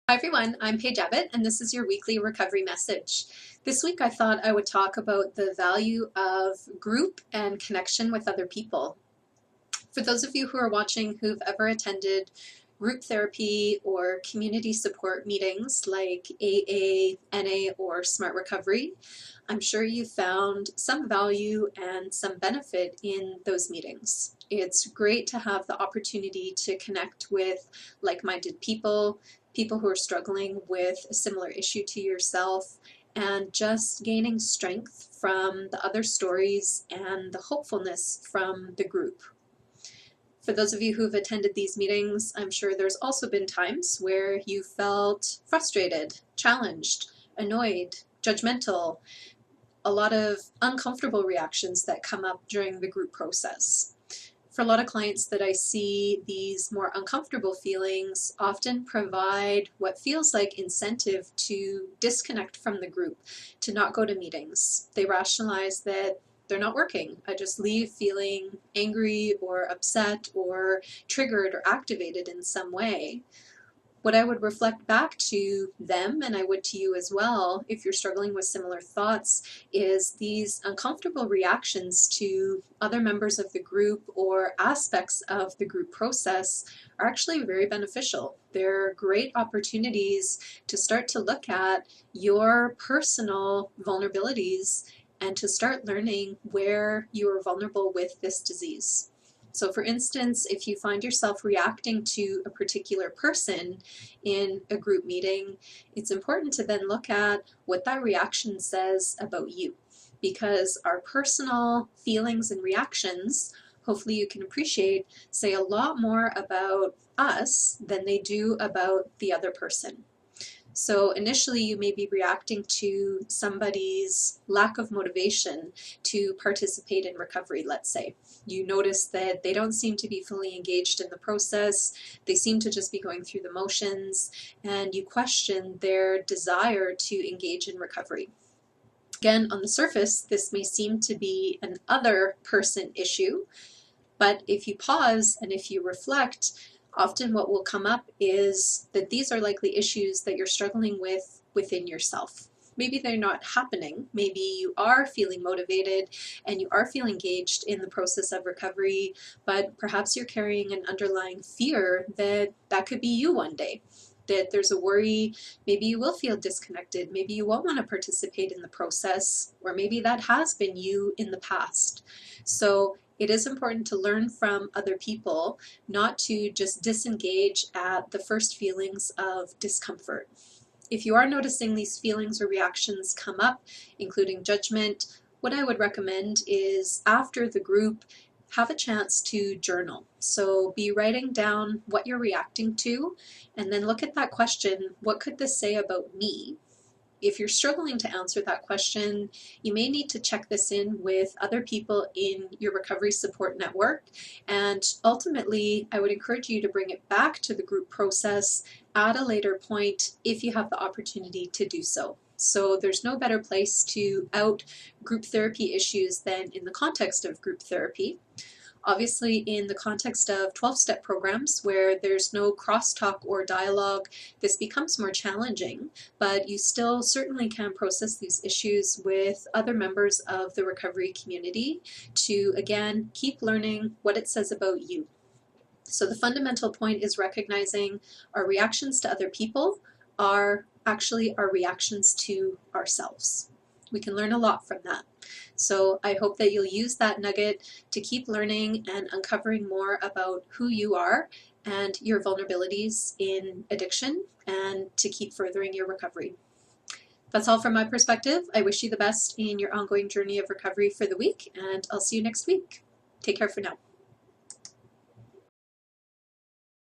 Hi everyone, I'm Paige Abbott, and this is your weekly recovery message. This week I thought I would talk about the value of group and connection with other people. For those of you who are watching who've ever attended group therapy or community support meetings like AA, NA, or Smart Recovery, I'm sure you found some value and some benefit in those meetings. It's great to have the opportunity to connect with like-minded people, people who are struggling with a similar issue to yourself, and just gaining strength from the other stories and the hopefulness from the group. For those of you who've attended these meetings, I'm sure there's also been times where you felt frustrated, challenged, annoyed, judgmental, a lot of uncomfortable reactions that come up during the group process. For a lot of clients that I see, these more uncomfortable feelings often provide what feels like incentive to disconnect from the group, to not go to meetings. They rationalize that they're not working. I just leave feeling angry or upset or triggered or activated in some way. What I would reflect back to them, and I would to you as well, if you're struggling with similar thoughts, is these uncomfortable reactions to other members of the group or aspects of the group process are actually very beneficial. They're great opportunities to start to look at your personal vulnerabilities and to start learning where you are vulnerable with this disease. So for instance, if you find yourself reacting to a particular person in a group meeting, it's important to then look at what that reaction says about you, because our personal feelings and reactions, hopefully you can appreciate, say a lot more about us than they do about the other person. So initially you may be reacting to somebody's lack of motivation to participate in recovery, let's say. You notice that they don't seem to be fully engaged in the process, they seem to just be going through the motions, and you question their desire to engage in recovery. Again, on the surface, this may seem to be an other person issue, but if you pause and if you reflect, often what will come up is that these are likely issues that you're struggling with within yourself. Maybe they're not happening. Maybe you are feeling motivated and you are feeling engaged in the process of recovery, but perhaps you're carrying an underlying fear that that could be you one day. That there's a worry, maybe you will feel disconnected, maybe you won't want to participate in the process, or maybe that has been you in the past. So it is important to learn from other people, not to just disengage at the first feelings of discomfort. If you are noticing these feelings or reactions come up, including judgment, what I would recommend is after the group, have a chance to journal. So be writing down what you're reacting to, and then look at that question, what could this say about me? If you're struggling to answer that question, you may need to check this in with other people in your recovery support network. And ultimately, I would encourage you to bring it back to the group process at a later point if you have the opportunity to do so. So there's no better place to out group therapy issues than in the context of group therapy. Obviously, in the context of 12-step programs where there's no crosstalk or dialogue, this becomes more challenging, but you still certainly can process these issues with other members of the recovery community to, again, keep learning what it says about you. So the fundamental point is recognizing our reactions to other people are actually our reactions to ourselves. We can learn a lot from that. So I hope that you'll use that nugget to keep learning and uncovering more about who you are and your vulnerabilities in addiction, and to keep furthering your recovery. That's all from my perspective. I wish you the best in your ongoing journey of recovery for the week, and I'll see you next week. Take care for now.